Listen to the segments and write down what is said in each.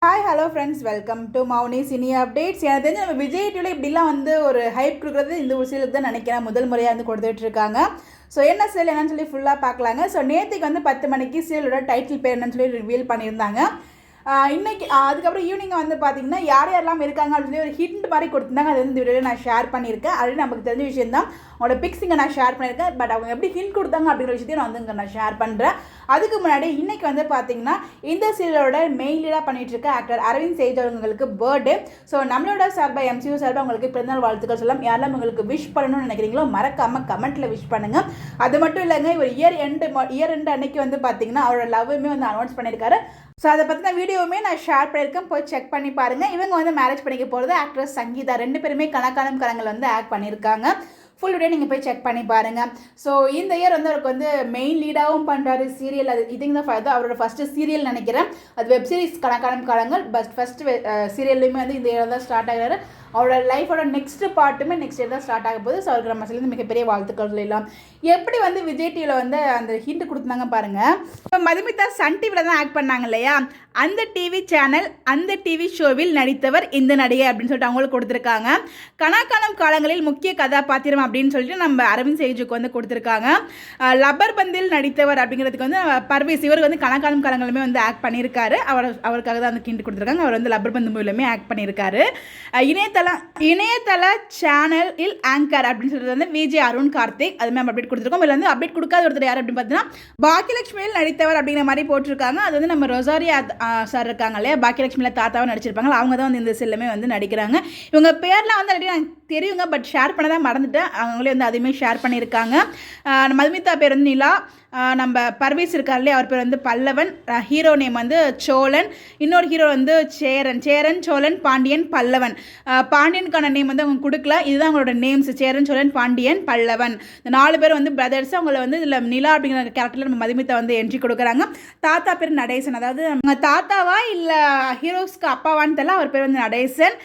Hi hello friends, welcome to Mouni cine updates. எனக்கு தெரிஞ்சு நம்ம விஜய் டிவியில் இப்படிலாம் வந்து ஒரு ஹைப் கொடுக்குறது இந்த ஒரு சீரியலுக்கு தான் நினைக்கிறேன். முதல் முறையாக வந்து கொடுத்துட்டு இருக்காங்க. ஸோ என்ன சீரியல் என்னன்னு சொல்லி ஃபுல்லாக பார்க்கலாங்க. ஸோ நேற்றுக்கு வந்து 10 மணிக்கு சீரியலோட டைட்டில் பேர் என்னன்னு சொல்லி ரிவீல் பண்ணியிருந்தாங்க. இன்னைக்கு அதுக்கப்புறம் ஈவினிங் வந்து பார்த்தீங்கன்னா யார் யாரெல்லாம் இருக்காங்க அப்படின்னு சொல்லி ஒரு ஹிண்ட் மாதிரி கொடுத்துருந்தாங்க. அது வந்து இந்த வீடியோவில் நான் ஷேர் பண்ணியிருக்கேன். அது நமக்கு தெரிஞ்ச விஷயம் தான். அவங்களோட பிக்ஸ் இங்கே நான் ஷேர் பண்ணியிருக்கேன். பட் அவங்க எப்படி ஹிண்ட் கொடுத்தாங்க அப்படிங்கிற விஷயத்தையும் நான் வந்து இங்கே நான் ஷேர் பண்ணுறேன். அதுக்கு முன்னாடி இன்றைக்கி வந்து பார்த்தீங்கன்னா இந்த சீரியலோட மெயின் லீடாக பண்ணிகிட்டு இருக்க ஆக்டர் அரவிந்த் சேஜ் அவங்களுக்கு பர்த்டே. ஸோ நம்மளோட சார்பாக MCU சார்பாக உங்களுக்கு பிறந்தநாள் வாழ்த்துக்கள் சொல்லலாம். யாரெல்லாம் உங்களுக்கு விஷ் பண்ணணும்னு நினைக்கிறீங்களோ மறக்காமல் கமெண்ட்டில் விஷ் பண்ணுங்கள். அது மட்டும் இல்லைங்க, ஒரு இயர் எண்டு அன்னைக்கு வந்து பார்த்தீங்கன்னா அவரோட லவ்வுமே வந்து அனௌன்ஸ் பண்ணியிருக்காரு. ஸோ அதை பற்றின வீடியோவுமே நான் ஷேர் பண்ணியிருக்கேன், போய் செக் பண்ணி பாருங்கள். இவங்க வந்து மேரேஜ் பண்ணிக்க போகிறது ஆக்ட்ரஸ் சங்கீதா. 2 பேருமே கணக்கானம் கரங்கள் வந்து ஆக்ட் பண்ணியிருக்காங்க. ஃபுல் வீடியோ நீங்கள் போய் செக் பண்ணி பாருங்கள். ஸோ இந்த இயர் வந்து அவருக்கு வந்து மெயின் லீடாகவும் பண்ணுறாரு சீரியல். அது இதுங்க தான் அவரோட ஃபஸ்ட்டு சீரியல் நினைக்கிறேன். அது வெப் சீரிஸ் கணக்கானம் காலங்கள். பட் ஃபஸ்ட்டு சீரியல்லையுமே வந்து இந்த இயர் தான் ஸ்டார்ட் ஆகிறாரு. அவரோட லைஃபோட நெக்ஸ்ட் பார்ட்டுமே நெக்ஸ்ட் இயர் தான் ஸ்டார்ட் ஆக போகுது. ஸோ அவருக்கு நம்ம சேர்ந்து மிகப்பெரிய வாழ்த்துக்கள் சொல்லலாம். எப்படி வந்து விஜய் டிவியில் வந்து அந்த ஹிண்ட் கொடுத்தாங்க பாருங்கள். இப்போ மதுமிதா சன் டிவியில் தான் ஆக்ட் பண்ணாங்க இல்லையா, அந்த டிவி சேனல் அந்த டிவி ஷோவில் நடித்தவர் இந்த நடிகை அப்படின்னு சொல்லிட்டு அவங்களுக்கு கொடுத்துருக்காங்க. கணக்கானம் காலங்களில் முக்கிய கதாபாத்திரம் அப்படின்னு சொல்லிட்டு நம்ம அரவிந்த் சேஜுக்கு வந்து கொடுத்துருக்காங்க. லப்பர் பந்தில் நடித்தவர் அப்படிங்கிறதுக்கு வந்து பர்வேஸ், இவர் வந்து கணக்கானம் காலங்களுமே வந்து ஆக்ட் பண்ணியிருக்காரு. அவருக்காக தான் அந்த ஹிண்ட் கொடுத்துருக்காங்க. அவர் வந்து லப்பர் பந்து மூவிலுமே ஆக்ட் பண்ணியிருக்காரு. இணையதள சேனலில் ஆங்கர் அப்படின்னு சொல்றது வந்து விஜய் அருண் கார்த்திக். அது மாதிரி அப்டேட் கொடுத்துருக்கோம். இதில் வந்து அப்டேட் கொடுக்காத ஒருத்தர் யார் அப்படின்னு பார்த்தீங்கன்னா பாக்கியலட்சுமியில் நடித்தவர் அப்படிங்கிற மாதிரி போட்டிருக்காங்க. அது வந்து நம்ம ரொசாரியா சார் இருக்காங்க இல்லையா, பாக்கியலட்சுமியில் தாத்தாவை நடிச்சிருப்பாங்க. அவங்க தான் வந்து இந்த செல்லுமே வந்து நடிக்கிறாங்க. இவங்க பேர்லாம் வந்து ஆல்ரெடி எனக்கு தெரியுங்க, பட் ஷேர் பண்ண தான் மறந்துட்டேன். அவங்களே வந்து அதையுமே ஷேர் பண்ணியிருக்காங்க. மதுமிதா பேர் வந்து நிலா, நம்ம பர்வீஸ் இருக்கார் இல்லையா, அவர் பேர் வந்து பல்லவன், ஹீரோ நேம் வந்து சோழன், இன்னொரு ஹீரோ வந்து சேரன் சோழன் பாண்டியன் பல்லவன். பாண்டியனுக்கான நேம் வந்து அவங்க கொடுக்கல. இதுதான் அவங்களோட நேம்ஸ், சேரன் சோழன் பாண்டியன் பல்லவன். இந்த 4 பேர் வந்து பிரதர்ஸ். அவங்கள வந்து இதில் நிலா அப்படிங்கிற கேரக்டரில் நம்ம மதுமிதா வந்து என்ட்ரி கொடுக்குறாங்க. தாத்தா பேர் நடேசன். அதாவது அவங்க தாத்தாவா இல்லை ஹீரோஸ்க்கு அப்பாவான்னு தெரியல, அவர் பேர் வந்து நடேசன்.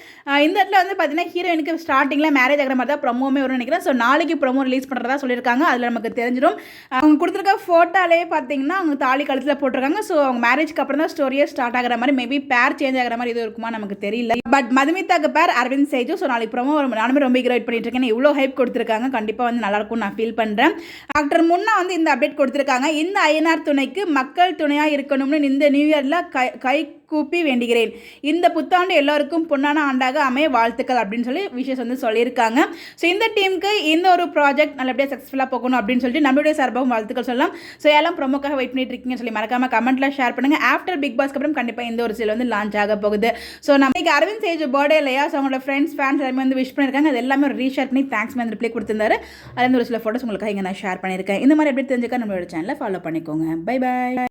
இந்த இடத்துல வந்து பார்த்தீங்கன்னா ஹீரோயினுக்கு ஸ்டார்டிங்கில் மேரேஜ் ஆகிற மாதிரி தான் ப்ரொமோமே வரும்னு நினைக்கிறேன். ஸோ நாளைக்கு ப்ரொமோ ரிலீஸ் பண்ணுறதா சொல்லியிருக்காங்க. அதில் நமக்கு தெரிஞ்சிடும். அவங்க கொடுத்துருக்க ஃபோட்டோலே பார்த்தீங்கன்னா அவங்க தாலி கழுத்தில் போட்டிருக்காங்க. ஸோ அவங்க மேரேஜ்க்கு அப்புறம் தான் ஸ்டோரியே ஸ்டார்ட் ஆகிற மாதிரி, மேபி பேர் சேஞ்ச் ஆகிற மாதிரி இது இருக்குமா நமக்கு தெரியல. பட் மதுமிதாக்கு பேர் அரவிந்த் சேஜு. ஸோ நாளைக்கு ப்ரொமோ வரும். நானுமே ரொம்ப வெயிட் பண்ணிட்டு இருக்கேன். இவ்வளோ ஹைப் கொடுத்துருக்காங்க, கண்டிப்பாக வந்து நல்லாயிருக்கும் நான் ஃபீல் பண்ணுறேன். டாக்டர் முன்னா வந்து இந்த அப்டேட் கொடுத்துருக்காங்க. இந்த ஐயனார் துணைக்கு மக்கள் துணையாக இருக்கணும்னு இந்த நியூ இயரில் கை கூப்பி வேண்டுகிறேன். இந்த புத்தாண்டு எல்லோருக்கும் பொன்னான ஆண்டாக அமைய வாழ்த்துக்கள் அப்படின்னு சொல்லி விஷஸ் வந்து சொல்லியிருக்காங்க. ஸோ இந்த டீமுக்கு இந்த ஒரு ப்ராஜெக்ட் நல்லபடியாக சக்ஸஸ்ஃபுல்லாக போகணும் அப்படின்னு சொல்லிட்டு நம்மளுடைய சார்பாகவும் வாழ்த்துக்கள் சொல்லலாம். ஸோ எல்லாம் ப்ரொமோக்காக வெயிட் பண்ணிட்டு இருக்கீங்கன்னு சொல்லி மறக்காம கமெண்ட்ல ஷேர் பண்ணுங்க. ஆஃப்டர் பிக் பாஸ்க்கு அப்புறம் கண்டிப்பாக இந்த ஒரு சீரியல் வந்து லான்ச் ஆக போகுது. ஸோ நம்ம அரவிந்த் சேஜ் பர்த்டே இல்லையா, ஸோ அவங்களோட ஃப்ரெண்ட்ஸ் ஃபேன்ஸ் எல்லாமே வந்து விஷ் பண்ணியிருக்காங்க. அது எல்லாமே ஒரு ரீஷேர் பண்ணி தேங்க்ஸ் வந்து ரிப்ளை கொடுத்துருந்தாரு. அதில் ஒரு சில ஃபோட்டோஸ் உங்களுக்காக இங்கே நான் ஷேர் பண்ணியிருக்கேன். இந்த மாதிரி எப்படி தெரிஞ்சுக்க நம்மளோட சேனலை ஃபாலோ பண்ணிக்கோங்க. Bye by.